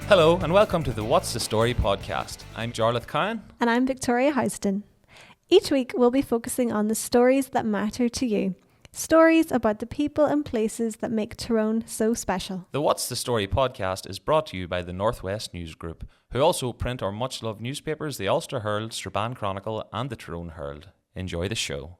Hello and welcome to the What's the Story podcast. I'm Jarlath Cowan. And I'm Victoria Houston. Each week we'll be focusing on the stories that matter to you. Stories about the people and places that make Tyrone so special. The What's the Story podcast is brought to you by the Northwest News Group, who also print our much-loved newspapers, the Ulster Herald, Strabane Chronicle and the Tyrone Herald. Enjoy the show.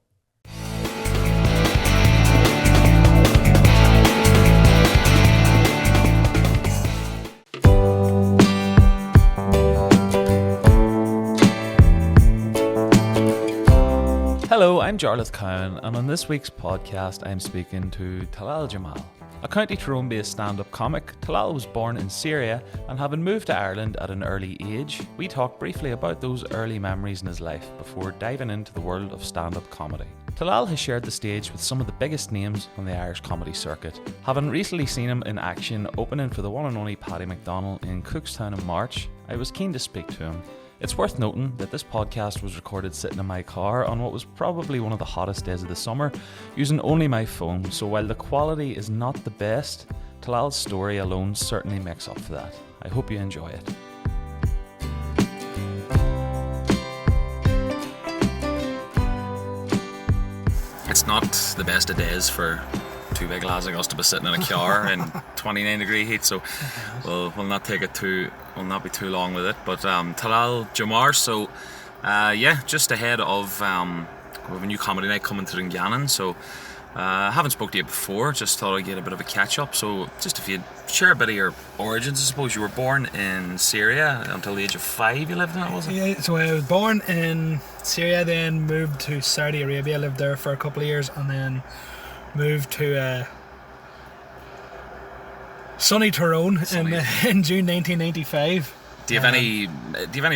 Hello, I'm Jarlath Cowan, and on this week's podcast I'm speaking to Talal Jomar. A County Tyrone-based stand-up comic, Talal was born in Syria, and having moved to Ireland at an early age, we talk briefly about those early memories in his life before diving into the world of stand-up comedy. Talal has shared the stage with some of the biggest names on the Irish comedy circuit. Having recently seen him in action opening for the one and only Paddy McDonnell in Cookstown in March, I was keen to speak to him. It's worth noting that this podcast was recorded sitting in my car on what was probably one of the hottest days of the summer, using only my phone, so while the quality is not the best, Talal's story alone certainly makes up for that. I hope you enjoy it. It's not the best of days for two big lads like us to be sitting in a car in 29 degree heat, so we'll not be too long with it. But Talal Jomar, so just ahead of we have a new comedy night coming to Dungannon, so I haven't spoke to you before, just thought I'd get a bit of a catch up. So just if you'd share a bit of your origins. I suppose you were born in Syria until the age of 5 you lived in it, was it? Yeah, so I was born in Syria, then moved to Saudi Arabia, lived there for a couple of years, and then moved to sunny Tyrone in June 1995. Do you have any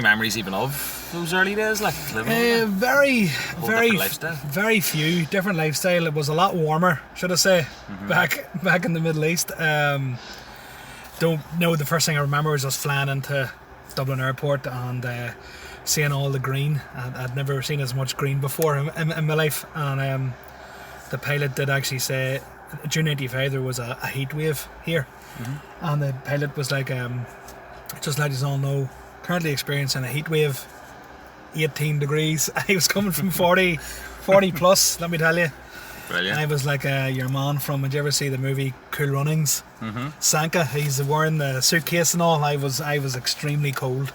memories even of those early days, like living? Very few different lifestyle. It was a lot warmer, should I say, back in the Middle East. Don't know. The first thing I remember was just flying into Dublin Airport and seeing all the green. I'd never seen as much green before in my life, and the pilot did actually say June 95 there was a heat wave here, and the pilot was like, just let you all know, currently experiencing a heat wave, 18 degrees. I was coming from 40 plus, let me tell you. Brilliant. I was like your man from, did you ever see the movie Cool Runnings? Sanka, he's wearing the suitcase and all. I was extremely cold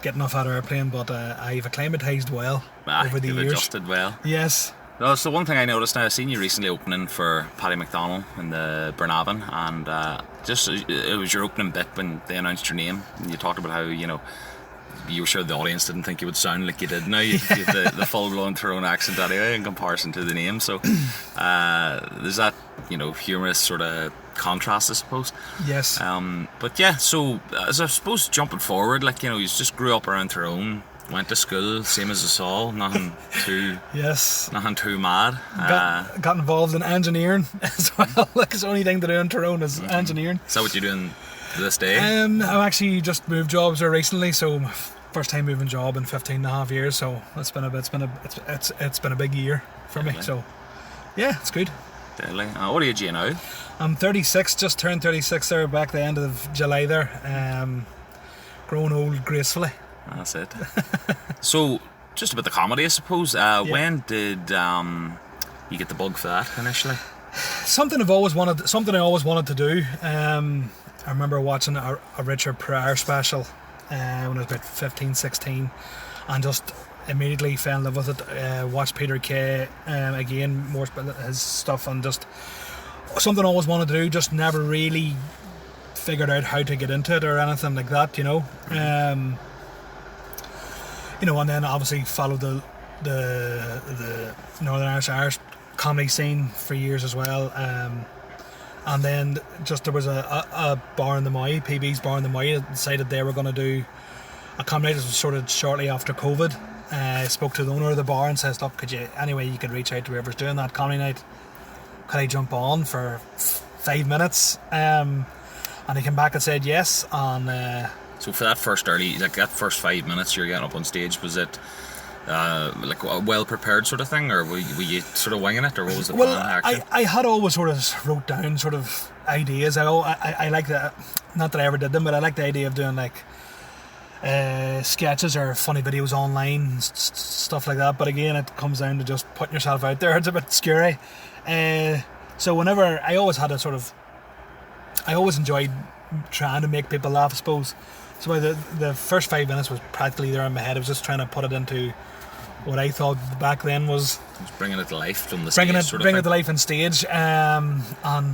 getting off that airplane, but I've acclimatised well over the years. You've adjusted well. Yes. No, it's the one thing I noticed now. I've seen you recently opening for Paddy McDonnell in the Burnavon, and it was your opening bit when they announced your name, and you talked about how, you were sure the audience didn't think you would sound like you did now. You have the full-blown Tyrone accent anyway in comparison to the name, so there's that, humorous sort of contrast, I suppose. Yes. But yeah, so as I suppose jumping forward, you just grew up around Tyrone, went to school, same as us all, nothing too mad. Got involved in engineering as well. It's the only thing to do in Tyrone is engineering. Is that what you're doing to this day? I've actually just moved jobs there recently, so first time moving job in 15 and a half years, so it's been a big year for me. So yeah, it's good. Deadly. What age are you now? I'm 36, just turned 36 there back the end of July there. Grown old gracefully. That's it. So, just about the comedy, I suppose. When did you get the bug for that initially? Something I always wanted to do. I remember watching a Richard Pryor special when I was about 15, 16, and just immediately fell in love with it. Watched Peter Kay again, more his stuff, and just something I always wanted to do. Just never really figured out how to get into it or anything like that. And then obviously followed the Northern Irish comedy scene for years as well. And then just there was a bar in the Moy, PB's bar in the Moy, that decided they were going to do a comedy night. This was sort of shortly after COVID. I spoke to the owner of the bar and says, look, you could reach out to whoever's doing that comedy night. Could I jump on for 5 minutes? And he came back and said yes. And so for that first 5 minutes you're getting up on stage, was it like a well prepared sort of thing, or were you sort of winging it, or what was the Well, plan? Actually? I had always sort of wrote down sort of ideas. I like that. Not that I ever did them, but I like the idea of doing like sketches or funny videos online, stuff like that. But again, it comes down to just putting yourself out there. It's a bit scary. So whenever I always enjoyed trying to make people laugh, I suppose. So the first 5 minutes was practically there in my head. I was just trying to put it into what I thought back then was bringing it to life from the bringing stage. it to life on stage, and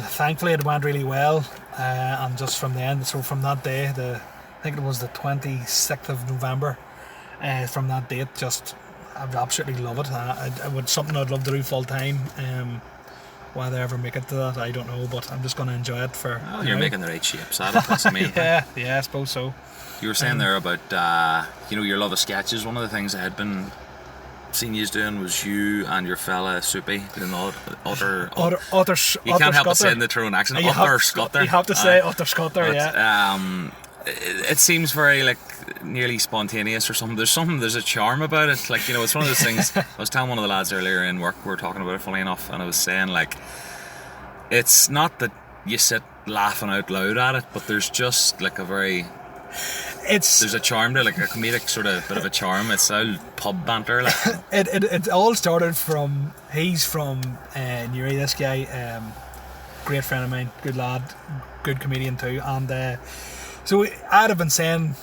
thankfully it went really well. And just from the end, so from that day, I think it was the 26th of November. From that date, I absolutely love it. It would something I'd love to do full time. Whether I ever make it to that, I don't know, but I'm just going to enjoy it for. Oh, you're making the right shapes out of it. That's amazing. yeah, I suppose so. You were saying there about your love of sketches. One of the things I had been seeing you doing was you and your fella Soupy doing Otter. You can't help but say in the Tyrone accent. Otter Scotter. You have to say Otter Scotter. Yeah. It seems very like nearly spontaneous or something. There's a charm about it. Like, it's one of those things. I was telling one of the lads earlier in work, we were talking about it funny enough, and I was saying like, it's not that you sit laughing out loud at it, but there's just like there's a charm to it, like a comedic sort of bit of a charm. It's all pub banter. Like. It all started from, he's from Newry, this guy, great friend of mine, good lad, good comedian too, and so I'd have been saying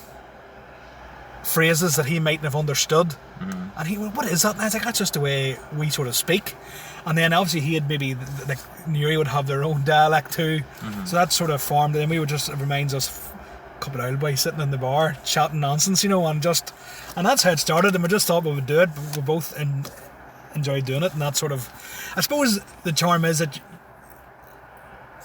phrases that he mightn't have understood, and he went, "What is that?" And I was like, "That's just the way we sort of speak." And then obviously he had maybe like Newry would have their own dialect too, so that sort of formed. And we would just, it reminds us a couple of old boys sitting in the bar chatting nonsense, and that's how it started. And we just thought we would do it. We both enjoyed doing it, and that sort of, I suppose the charm is that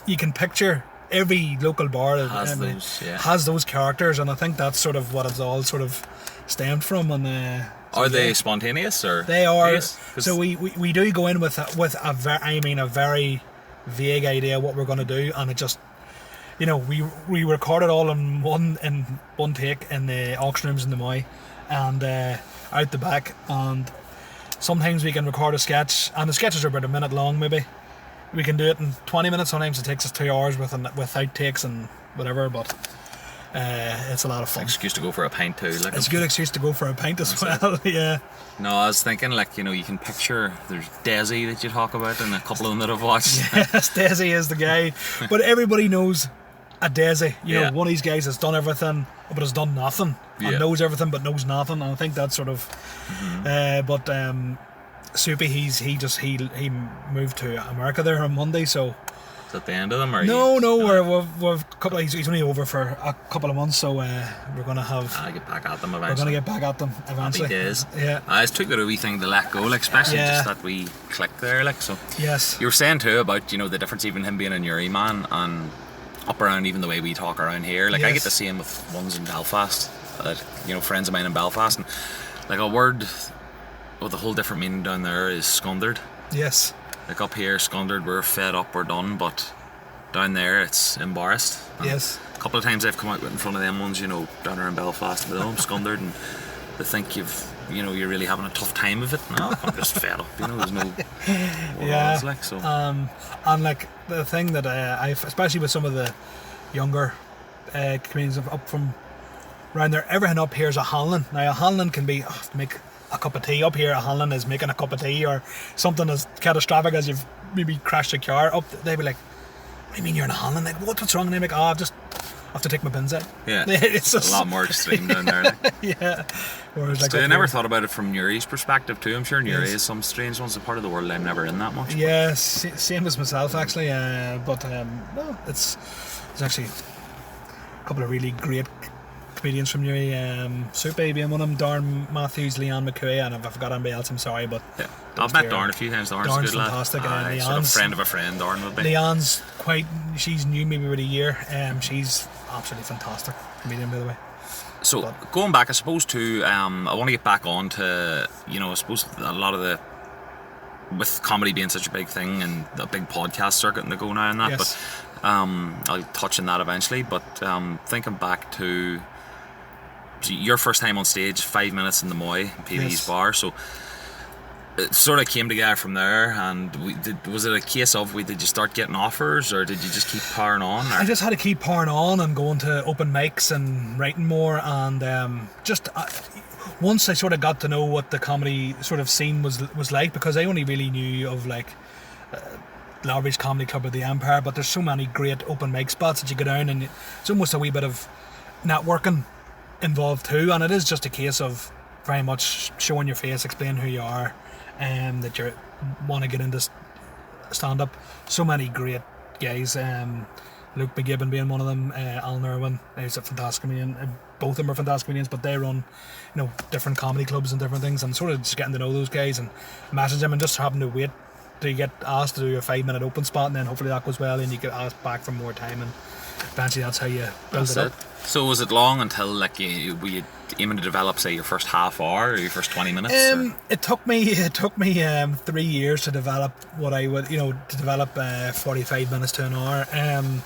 you can picture every local bar has those characters, and I think that's sort of what it's all sort of stemmed from. And are they spontaneous, or they are? Yes. So we do go in with a very vague idea of what we're going to do, and it just, we record it all in one take in the auction rooms in the Moy, and out the back, and sometimes we can record a sketch, and the sketches are about a minute long maybe. We can do it in 20 minutes. Sometimes it takes us 2 hours with outtakes and whatever, but it's a lot of fun. Excuse to go for a pint too. Like, it's a good excuse to go for a pint as well. Yeah. No, I was thinking, like, you can picture, there's Desi that you talk about, and a couple of them that I've watched. Yes, Desi is the guy, but everybody knows a Desi. One of these guys has done everything but has done nothing, and knows everything but knows nothing. And I think that's sort of. Soupy, he moved to America there on Monday, so. Is that the end of them, or? No, we've he's only over for a couple of months, so we're gonna have. Get back at them eventually. We're gonna get back at them eventually. Happy days. Yeah. It took a wee thing to let go, like, especially just that wee click there, like, so. Yes. You were saying too about the difference, even him being a Newry man and up around even the way we talk around here. Like, I get to see him with ones in Belfast, friends of mine in Belfast, and like a word with a whole different meaning down there is scundered. Yes. Like up here, scundered, we're fed up, we're done, but down there it's embarrassed. And yes. A couple of times I've come out in front of them ones, down there in Belfast, and I'm scundered, and they think you're really having a tough time of it. No, I'm just fed up. There's no. Yeah. Like, so. And like the thing that I've, especially with some of the younger comedians up from around there, everything up here is a Hanlon. Now a Hanlon can be make a cup of tea. Up here a Hanlon is making a cup of tea, or something as catastrophic as you've maybe crashed a car. They'd be like, "What do you mean you're in a Hanlon? Like, what's wrong?" And they're like, "Oh, I've just have to take my bins out." Yeah. It's just a lot more extreme down there. Like. Yeah. Whereas, like, I never thought about it from Newry's perspective too. I'm sure Newry is some strange ones, a part of the world I'm never in that much. Yeah, same as myself actually. But no, it's actually a couple of really great comedians from Newry. Soupy being one of them, Darren Matthews, Leanne McCoy, and if I forgot anybody else, I'm sorry, but yeah. I've met Darren a few times. Darren's a good fantastic, lad. And sort of friend of a friend, Darren would be. Leanne's she's new maybe about a year. She's absolutely fantastic comedian, by the way. So going back, I suppose to I want to get back on to I suppose a lot of the, with comedy being such a big thing and a big podcast circuit and the go now and that, yes. But I'll touch on that eventually. But thinking back to your first time on stage, 5 minutes in the Moy, PD's Yes. bar, so it sort of came together from there. And was it a case of did you start getting offers, or did you just keep powering on? Or? I just had to keep powering on and going to open mics and writing more, and once I sort of got to know what the comedy sort of scene was like, because I only really knew of like Lowry's Comedy Club or the Empire, but there's so many great open mic spots that you go down, and it's almost a wee bit of networking involved too, and it is just a case of very much showing your face, explaining who you are, and that you want to get into stand up. So many great guys, Luke McGibbon being one of them, Alan Irwin, who's a fantastic comedian. Both of them are fantastic comedians, but they run, different comedy clubs and different things, and sort of just getting to know those guys and message them, and just having to wait till you get asked to do a 5-minute open spot, and then hopefully that goes well and you get asked back for more time, and eventually that's how you build it up. So was it long until were you aiming to develop, say, your first half hour or your first 20 minutes? It took me 3 years to develop what I would, to develop 45 minutes to an hour, and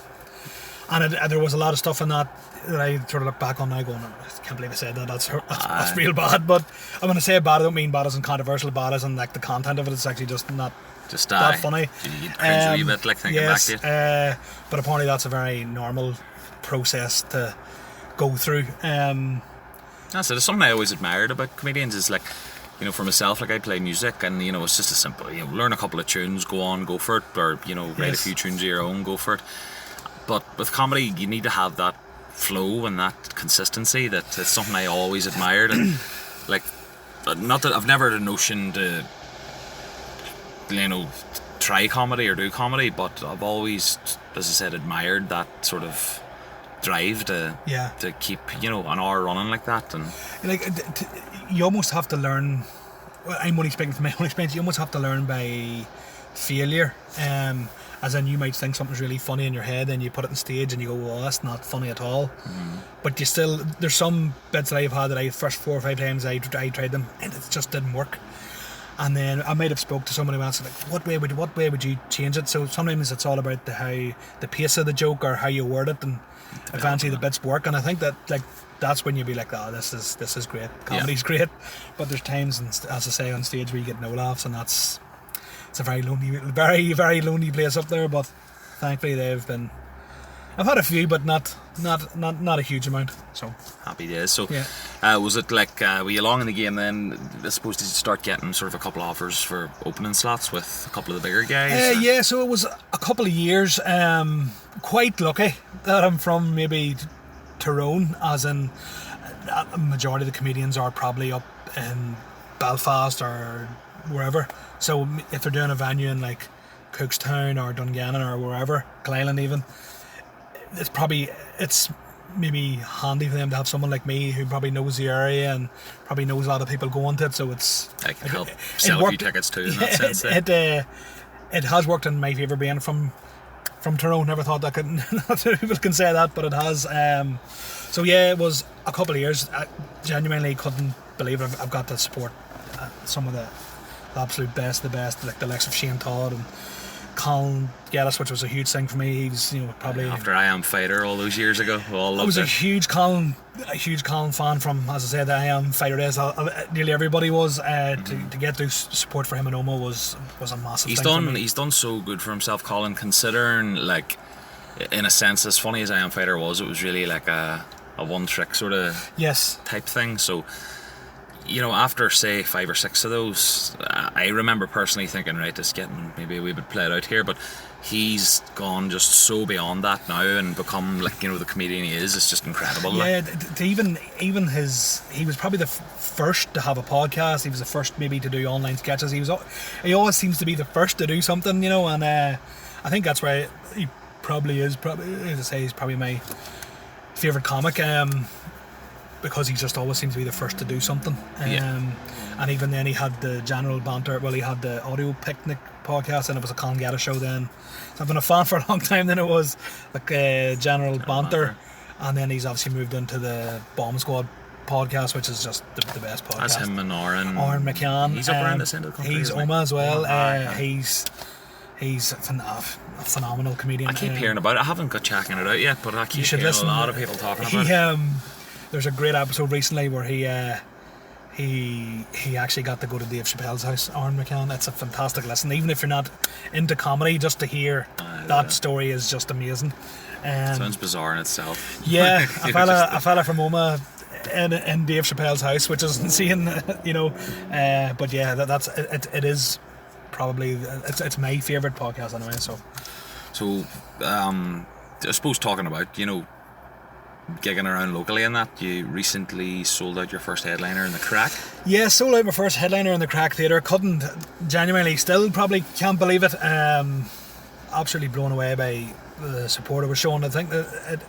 there was a lot of stuff in that I sort of look back on now going, I can't believe I said that, that's real bad. But I'm going to say bad, I don't mean bad as in controversial, bad as in like the content of it. It's actually just not that funny. You cringe a wee bit, like, thinking back to it. But apparently that's a very normal process to go through. That's it. It's something I always admired about comedians is, like, for myself, like, I play music, and it's just as simple, learn a couple of tunes, go for it, or write a few tunes of your own, go for it. But with comedy, you need to have that flow and that consistency. That is something I always admired, and like, not that I've never had a notion to try comedy or do comedy, but I've always, as I said, admired that sort of drive to keep an hour running like that. And like, you almost have to learn. Well, I'm only speaking from my own experience. You almost have to learn by failure. As in, you might think something's really funny in your head, and you put it on stage and you go, well, that's not funny at all. But there's some bits that I've had that I first 4 or 5 times I tried them and it just didn't work. And then I might have spoke to somebody else like, what way would you change it? So sometimes it's all about the pace of the joke or how you word it, and eventually the bits work. And I think that, like, that's when you'll be like, oh, this is great, comedy's great. But there's times, as I say, on stage where you get no laughs, and it's a very lonely, very, very lonely place up there. But thankfully I've had a few, but not a huge amount. So happy days. So was it like, were you long in the game then? I suppose, did you start getting sort of a couple of offers for opening slots with a couple of the bigger guys? So it was a couple of years. Quite lucky that I'm from maybe Tyrone, as in a majority of the comedians are probably up in Belfast or wherever. So if they're doing a venue in like Cookstown or Dungannon or wherever, Glenland even, it's maybe handy for them to have someone like me who probably knows the area and probably knows a lot of people going to it. So I can help sell a few tickets too in that sense. It has worked in my favour being from Tyrone. Never thought that people can say that, but it has. So it was a couple of years. I genuinely couldn't believe I've got to support some of the absolute best, like the likes of Shane Todd and Colin Geddes, which was a huge thing for me. He was, probably after I Am Fighter all those years ago. We all loved it. I was a huge Colin fan from, as I said, the I Am Fighter days. Nearly everybody was. To get those support for him in Oma was a massive thing. He's done so good for himself, Colin, considering, like, in a sense, as funny as I Am Fighter was, it was really like a one-trick sort of type thing. So, after, say, 5 or 6 of those, I remember personally thinking, right, this is getting maybe a wee bit played out here, but he's gone just so beyond that now and become, like, the comedian he is. It's just incredible. Yeah, even he was probably the first to have a podcast. He was the first maybe to do online sketches. He always seems to be the first to do something, and I think that's why he probably is, as I say, he's probably my favourite comic. Because he just always seems to be the first to do something. And even then he had the general banter, he had the Audio Picnic podcast, and it was a Colin Geddes show then. So I've been a fan for a long time. Then it was like general banter. And then he's obviously moved into the Bomb Squad podcast, which is just the best podcast. That's him and Oren McCann. He's up around this end of the country. He's Oma as well. He's a phenomenal comedian. I keep hearing about it. I haven't got checking it out yet, but I keep hearing a lot of people talking about it. there's a great episode recently where he actually got to go to Dave Chappelle's house, Aaron McCann. It's a fantastic listen. Even if you're not into comedy, just to hear that story is just amazing. Sounds bizarre in itself. Yeah, a fella from Oma in Dave Chappelle's house, which is insane, you know. But yeah, it is probably it's my favourite podcast anyway. So I suppose talking about, you know, gigging around locally and that, you recently sold out your first headliner in the Crack. Yeah, sold out my first headliner in the Crack Theatre. Couldn't genuinely, still probably can't believe it. Absolutely blown away by the support it was showing. I think that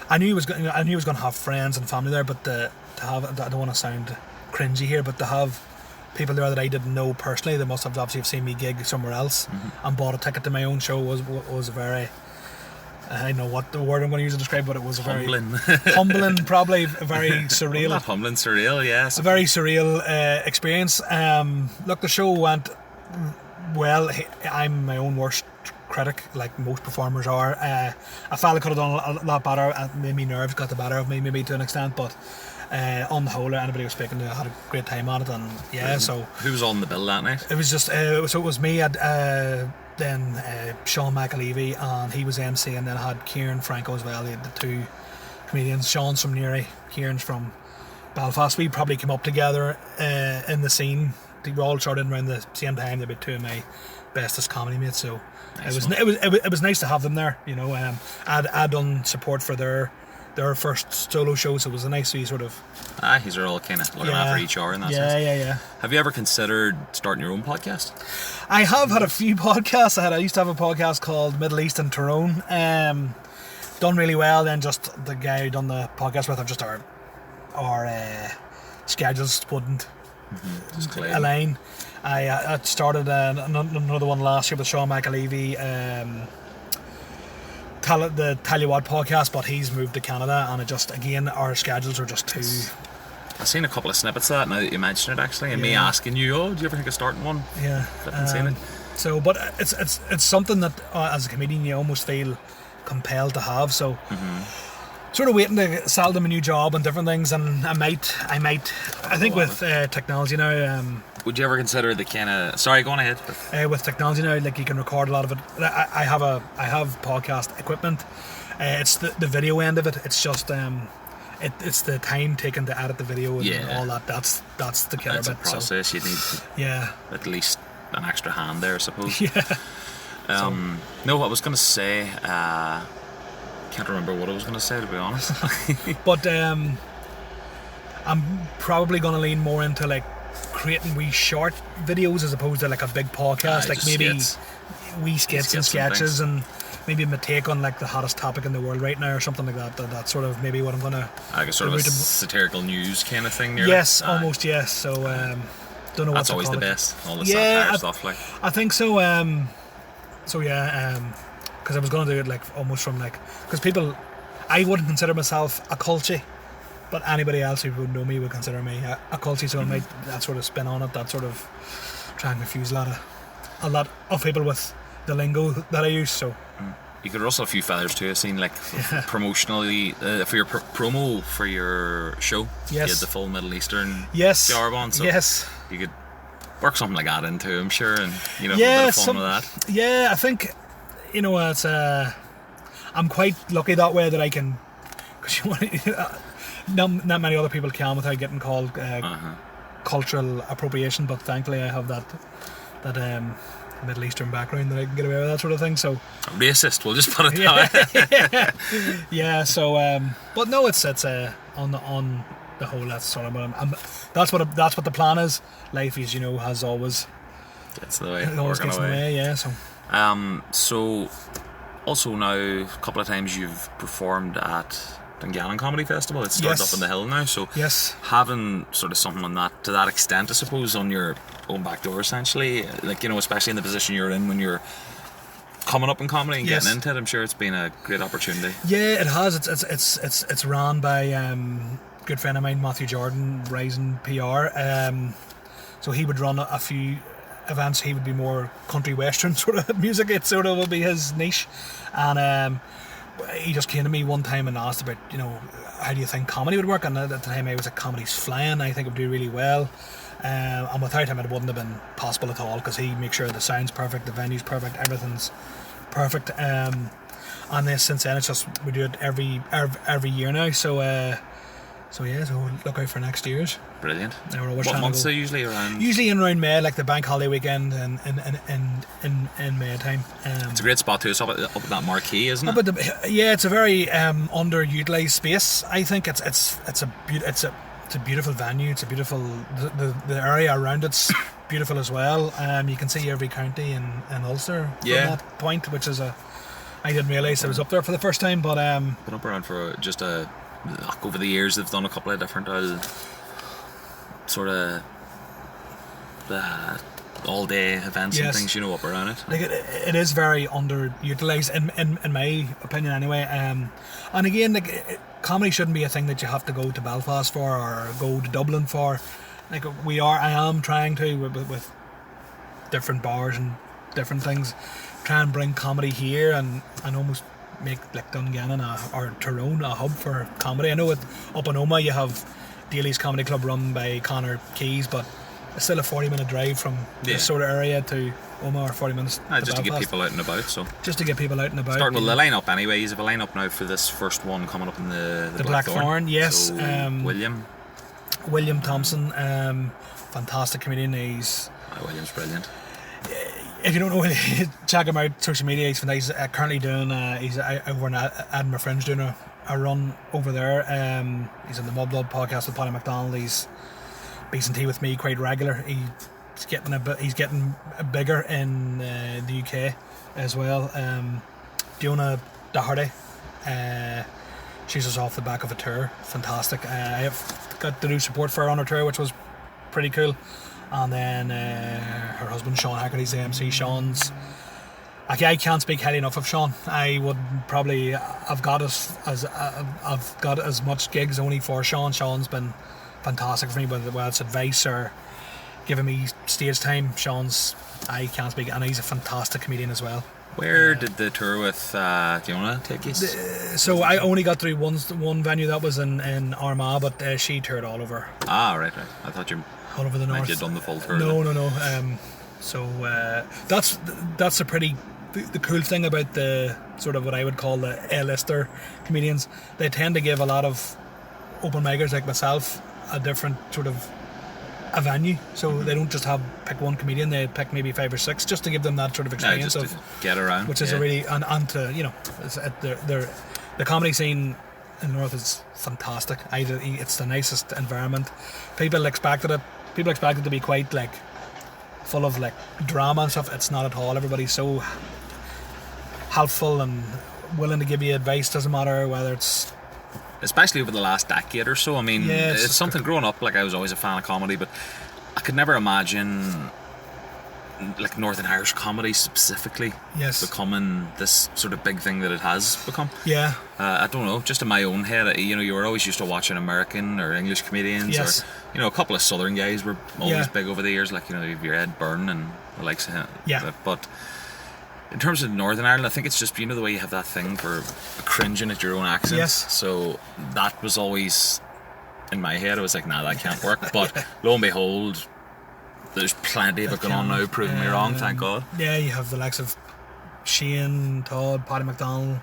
I knew he was going to have friends and family there, but to have, I don't want to sound cringy here, but to have people there that I didn't know personally, they must have obviously seen me gig somewhere else and bought a ticket to my own show was a very, I don't know what the word I'm going to use to describe, but it was a very humbling, probably very surreal. Not humbling, surreal, yes. A very surreal experience. Look, the show went well. I'm my own worst critic, like most performers are. I felt I could have done a lot better. Maybe nerves got the better of me, maybe to an extent, but on the whole, anybody who was speaking to had a great time on it, and yeah. So who was on the bill that night? It was just so it was me. Then Sean McAlevey, and he was MC, and then I had Kieran Franco as well. They had the two comedians. Sean's from Newry, Kieran's from Belfast. We probably came up together in the scene. They were all started around the same time. They'd be two of my bestest comedy mates. So nice, it was nice to have them there. You know, I'd done support for their first solo show, so it was a nice wee sort of. These are all kind of looking after each other in that sense. Yeah. Have you ever considered starting your own podcast? I have had a few podcasts. I used to have a podcast called Middle East and Tyrone. Done really well. Then just the guy who done the podcast with, just our schedules wouldn't align. I started another one last year with Sean McAlevey. The Tell You What podcast, but he's moved to Canada, and it just, again, our schedules are just too. I've seen a couple of snippets of that now that you mention it, actually, and me asking you, do you ever think of starting one? Yeah, so, but it's something that as a comedian you almost feel compelled to have. So, sort of waiting to sell them a new job and different things, and I think with technology now. Would you ever consider the kind of... Sorry, go on ahead. With technology now, like, you can record a lot of it. I have podcast equipment. It's the video end of it. It's just it's the time taken to edit the video and all that. That's the killer bit. That's a process. So, you need at least an extra hand there, I suppose. No, what I was going to say... can't remember what I was going to say, to be honest. But I'm probably going to lean more into, like, creating wee short videos as opposed to like a big podcast, like maybe wee skits and sketches, and maybe a take on like the hottest topic in the world right now or something like that. That's sort of maybe what I'm gonna. Like a sort of a satirical news kind of thing. Yes, almost yes. So don't know. That's always the best. All the satire stuff, like. I think so. Because I was gonna do it like almost from like, because people, I wouldn't consider myself a culture. But anybody else who would know me would consider me a culture, so I might that sort of spin on it, that sort of try and confuse a lot of people with the lingo that I use. So you could rustle a few feathers too. I've seen like promotionally for your promo for your show. Yes, you had the full Middle Eastern garb on, so you could work something like that into, I'm sure, and a bit of fun with that. Yeah, I think it's I'm quite lucky that way that I can, because not many other people can without getting called cultural appropriation, but thankfully I have that Middle Eastern background that I can get away with that sort of thing. So racist, we'll just put it that way. Yeah. So, but no, it's on the whole, that's sort of that's what the plan is. Life is, has always gets in the way. It always gets in the way. Yeah. So also now a couple of times you've performed at Dungannon Comedy Festival. It's started up in the hill now, so having sort of something on that, to that extent, I suppose, on your own back door, essentially, like, especially in the position you're in when you're coming up in comedy and getting into it, I'm sure it's been a great opportunity. Yeah, it has. It's run by a good friend of mine, Matthew Jordan, Rising PR. So he would run a few events. He would be more country western sort of music. It sort of would be his niche, and he just came to me one time and asked about, how do you think comedy would work? And at the time I was like, comedy's flying, I think it would do really well. And without him it wouldn't have been possible at all, because he makes sure the sound's perfect, the venue's perfect, everything's perfect. And then since then it's just, we do it every year now. So yeah, so look out for next year's. Brilliant. What months are usually around? Usually in around May, like the bank holiday weekend in May time. It's a great spot too. It's up at that marquee, isn't it? It's a very underutilized space. I think it's a beautiful venue. It's a beautiful the area around it's beautiful as well. You can see every county in Ulster from that point, which is I didn't realise I was up there for the first time, but been up around for just over the years. They've done a couple of different sort of all day events and things, up around it. Like it is very underutilized in my opinion anyway. And again, comedy shouldn't be a thing that you have to go to Belfast for or go to Dublin for. Like I am trying to with different bars and different things, try and bring comedy here and almost make like Dungannon or Tyrone a hub for comedy. I know up in Omagh you have Daly's Comedy Club run by Conor Keys, but it's still a 40-minute drive from this sort of area to Omagh, or 40 minutes to just Belfast. To get people out and about. Just to get people out and about. Starting with the lineup anyway. You have a lineup now for this first one coming up in the Blackthorn. Yes. So, William Thompson, fantastic comedian. William's brilliant. If you don't know, check him out social media. He's currently doing he's over in Edinburgh Fringe doing a run over there. He's on the Mudblood podcast with Paddy McDonald. He's B&T with me quite regular. He's getting bigger in the UK as well. Diona Doherty, she's just off the back of a tour. Fantastic. I have got to do support for her on her tour, which was pretty cool. And then her husband Sean Hackerty's the MC. I can't speak highly enough of Sean. I would probably I've got as much gigs only for Sean. Sean's been fantastic for me, whether it's advice or giving me stage time. I can't speak, and he's a fantastic comedian as well. Where did the tour with Diona take you? So I only got through one venue, that was in Armagh, but she toured all over. Right. I thought you all over the north. You'd done the full tour. No. So that's the cool thing about the sort of what I would call the A-lister comedians. They tend to give a lot of open micers like myself a different sort of a venue, so they don't just pick one comedian. They pick maybe 5 or 6 just to give them that sort of experience just to get around, which is a really and to the comedy scene in North is fantastic. It's the nicest environment. People expected it to be quite like full of like drama and stuff. It's not at all. Everybody's so helpful and willing to give you advice. Doesn't matter whether it's, especially over the last decade or so. I mean, it's something growing up. Like I was always a fan of comedy, but I could never imagine like Northern Irish comedy specifically becoming this sort of big thing that it has become. I don't know, just in my own head, you were always used to watching American or English comedians, or a couple of Southern guys were always big over the years, like your Ed Byrne and the likes of him. But in terms of Northern Ireland, I think it's just the way you have that thing for cringing at your own accent. So that was always in my head. I was like, nah, that can't work. But lo and behold, there's plenty of it going on now, proving me wrong, thank God. Yeah, you have the likes of Shane, Todd, Paddy McDonald,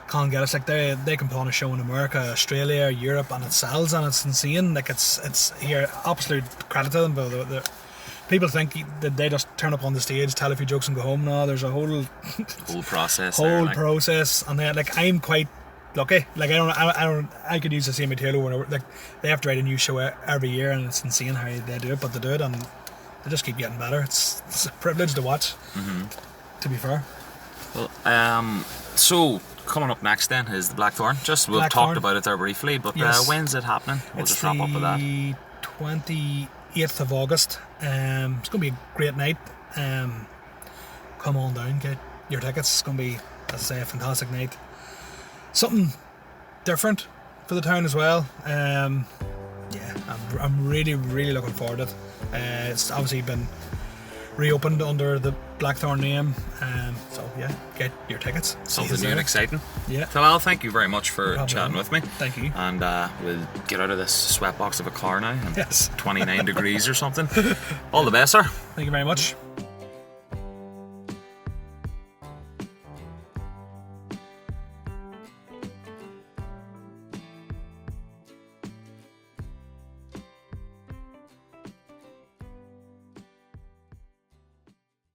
Colin Geddes. Like they can put on a show in America, Australia, Europe, and it sells, and it's insane. Like it's here, absolute credit to them. But people think that they just turn up on the stage, tell a few jokes, and go home. No, there's a whole process. Process, and then I'm quite lucky. Like I could use the same material whenever. Like they have to write a new show every year, and it's insane how they do it, but they do it, and they just keep getting better. It's a privilege to watch. To be fair. Well, so coming up next then is the Blackthorn. We've talked about it there briefly, but when's it happening? We'll just wrap up with that. 28th of August. It's going to be a great night. Come on down, get your tickets. It's going to be, as I say, a fantastic night. Something different for the town as well. I'm really looking forward to it. It's obviously been reopened under the Blackthorn name. So yeah, get your tickets. Something new and exciting. Yeah. Talal, thank you very much for chatting with me. Thank you. And we'll get out of this sweatbox of a car now. Yes. 29 degrees or something. All the best, sir. Thank you very much.